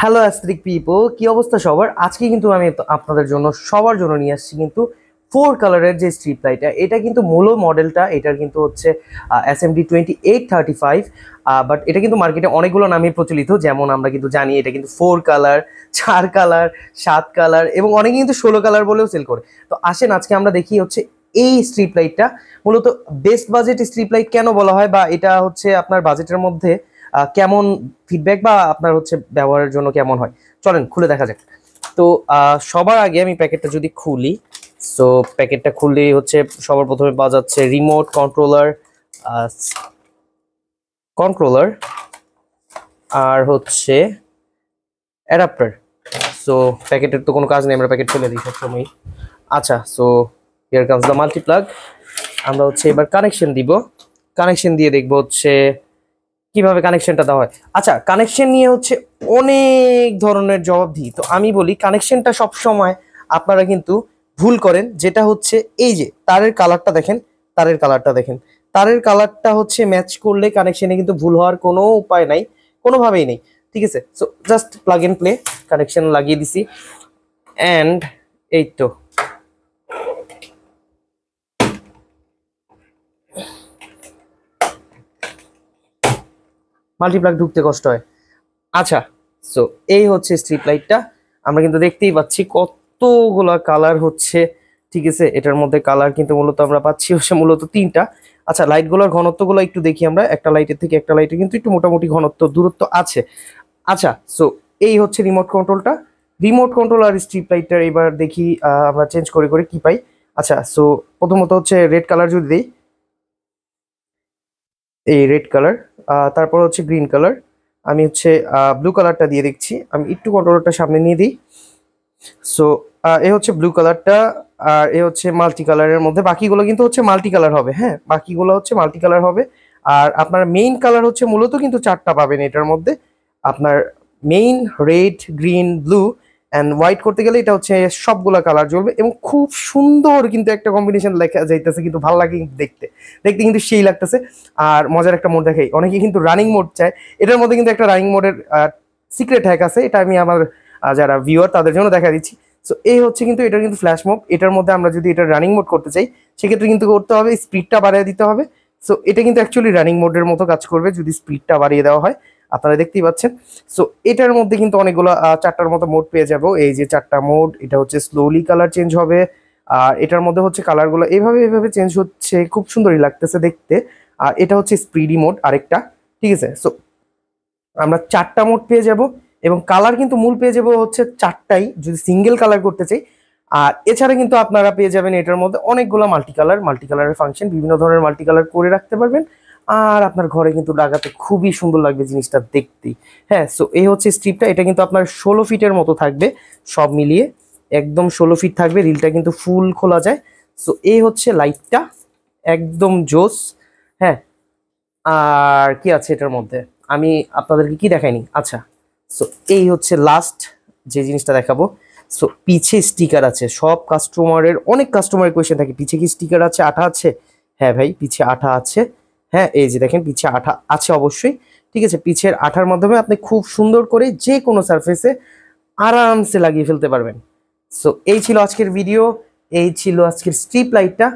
Hello aesthetic people, কি অবস্থা সবার? আজকে কিন্তু আমি আপনাদের জন্য সবার জন্য নিয়ে আসছি কিন্তু 4 কালারের যে স্ট্রিপ লাইটটা। এটা কিন্তু মূল মডেলটা এটার কিন্তু হচ্ছে SMD 2835। বাট এটা কিন্তু মার্কেটে অনেকগুলো নামে প্রচলিত, যেমন আমরা কিন্তু জানি এটা কিন্তু 4 কালার, 4 কালার, 7 কালার এবং অনেকে কিন্তু 16 কালার বলেও সেল করে। তো আসেন আজকে আমরা দেখি হচ্ছে এই স্ট্রিপ লাইটটা মূলত বেস্ট বাজেট স্ট্রিপ লাইট কেন বলা হয়, বা এটা হচ্ছে আপনার বাজেটের মধ্যে কেমন ফিডব্যাক বা আপনার হচ্ছে ব্যবহারের জন্য কেমন হয়। চলেন খুলে দেখা যাক। তো সবার আগে আমি প্যাকেটটা যদি খুলি, সো প্যাকেটটা খুললেই হচ্ছে সবার প্রথমে পাওয়া যাচ্ছে রিমোট কন্ট্রোলার, কন্ট্রোলার আর হচ্ছে অ্যাডাপ্টার। সো প্যাকেটের তো কোনো কাজ নেই, আমরা প্যাকেট ফেলে দিই সবসময়। আচ্ছা, so here comes the multiplug. আমরা হচ্ছে এবার কানেকশন দিব। কানেকশন দিয়ে দেখবো হচ্ছে কিভাবে কানেকশনটা দেওয়া হয়। আচ্ছা, কানেকশন নিয়ে হচ্ছে অনেক ধরনের জবাবদিহি। তো আমি বলি কানেকশনটা সব সময় আপনারা কিন্তু ভুল করেন, যেটা হচ্ছে এই যে তারের কালারটা দেখেন, তারের কালারটা দেখেন, তারের কালারটা হচ্ছে ম্যাচ করলে কানেকশনে কিন্তু ভুল হওয়ার কোনো উপায় নাই, কোনোভাবেই নেই। ঠিক আছে, so just plug and play, connection লাগিয়ে দিছি অ্যান্ড এই তো মাল্টিপ্লাগ ঢুকতে কষ্ট হয়। আচ্ছা, সো এই হচ্ছে স্ট্রিপ লাইটটা। আমরা কিন্তু দেখতেই পাচ্ছি কতগুলা কালার হচ্ছে। ঠিক আছে, এটার মধ্যে কালার কিন্তু মূলত আমরা পাচ্ছি হচ্ছে মূলত 3টা। আচ্ছা, লাইটগুলোর ঘনত্বগুলো একটু দেখি আমরা। একটা লাইটের থেকে একটা লাইটে কিন্তু একটু মোটামুটি ঘনত্ব দূরত্ব আছে। আচ্ছা, সো এই হচ্ছে রিমোট কন্ট্রোলটা। রিমোট কন্ট্রোল আর স্ট্রিপ লাইটটার এবার দেখি আমরা চেঞ্জ করে করে কি পাই। আচ্ছা, সো প্রথমত হচ্ছে রেড কালার যদি দিই, এই রেড কালার, তারপর হচ্ছে গ্রিন কালার। আমি হচ্ছে ব্লু কালারটা দিয়ে দেখছি, আমি একটু কন্ট্রোলারটা সামনে নিয়ে দিই। সো এ হচ্ছে ব্লু কালারটা, আর এ হচ্ছে মাল্টি কালারের মধ্যে। বাকিগুলো কিন্তু হচ্ছে মাল্টি কালার হবে, হ্যাঁ, বাকিগুলো হচ্ছে মাল্টি কালার হবে। আর আপনার মেইন কালার হচ্ছে মূলত কিন্তু 4টা পাবেন এটার মধ্যে। আপনার main red, green, blue and white করতে গেলে এটা হচ্ছে সবগুলা কালার জ্বলবে এবং খুব সুন্দর কিন্তু একটা কম্বিনেশন লেখা যাইতেছে, কিন্তু ভালো লাগে কিন্তু দেখতে, দেখতে কিন্তু সেই লাগতেছে। আর মজার একটা মোড দেখাই, অনেকে কিন্তু রানিং মোড চায়। এটার মধ্যে কিন্তু একটা রানিং মোডের সিক্রেট হ্যাক আছে, এটা আমি আমার যারা ভিউয়ার তাদের জন্য দেখা দিচ্ছি। সো এই হচ্ছে কিন্তু এটা কিন্তু ফ্ল্যাশ মোড। এটার মধ্যে আমরা যদি এটা রানিং মোড করতে চাই, সেক্ষেত্রে কিন্তু করতে হবে স্পিডটা বাড়িয়ে দিতে হবে। সো এটা কিন্তু অ্যাকচুয়ালি রানিং মোডের মতো কাজ করবে যদি স্পিডটা বাড়িয়ে দেওয়া হয়। আপনারা দেখতেই পাচ্ছেন। সো এটার মধ্যে কিন্তু অনেকগুলো 4টার মতো মোড পেয়ে যাবো। এই যে 4টা মোড, এটা হচ্ছে স্লোলি কালার চেঞ্জ হবে। আর এটার মধ্যে হচ্ছে কালারগুলো এইভাবে এইভাবে চেঞ্জ হচ্ছে, খুব সুন্দরই লাগতেছে দেখতে। আর এটা হচ্ছে স্পিডি মোড আরেকটা। ঠিক আছে, সো আমরা 4টা মোড পেয়ে যাব এবং কালার কিন্তু মূল পেয়ে যাব হচ্ছে 4টাই যদি সিঙ্গেল কালার করতে চাই। আর এছাড়া কিন্তু আপনারা পেয়ে যাবেন এটার মধ্যে অনেকগুলো মাল্টি কালার, মাল্টি কালারের ফাংশন, বিভিন্ন ধরনের মাল্টি কালার করে রাখতে পারবেন। আর আপনার ঘরে কিন্তু লাগাতে খুবই সুন্দর লাগবে জিনিসটা দেখতেই। হ্যাঁ, সো এই হচ্ছে স্ট্রিপটা। এটা কিন্তু আপনার 16 ফিটের মতো থাকবে সব মিলিয়ে, একদম 16 ফিট থাকবে। রিলটা কিন্তু ফুল খোলা যায়। সো এই হচ্ছে লাইটটা, একদম জোস। হ্যাঁ, আর কি আছে এটার মধ্যে, আমি আপনাদেরকে কি দেখাইনি। আচ্ছা, সো এই হচ্ছে লাস্ট যে জিনিসটা দেখাবো। সো পিছে স্টিকার আছে। সব কাস্টমারের, অনেক কাস্টমারের কোয়েশ্চেন থাকে পিছে কি স্টিকার আছে, আঠা আছে। হ্যাঁ ভাই, পিছে আঠা আছে। হ্যাঁ, এই যে দেখেন পিছে আঠা আছে অবশ্যই। ঠিক আছে, পিছের আঠার মাধ্যমে আপনি খুব সুন্দর করে যে কোনো সারফেসে আরামসে লাগিয়ে ফেলতে পারবেন। সো এই ছিল আজকের ভিডিও, এই ছিল আজকের স্ট্রিপ লাইটটা।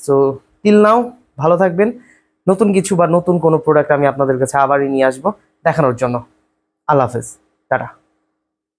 সো টিল নাও, ভালো থাকবেন। নতুন কিছু বা নতুন কোনো প্রোডাক্ট আমি আপনাদের কাছে আবারই নিয়ে আসবো দেখানোর জন্য। আল্লাহ হাফেজ, টাটা।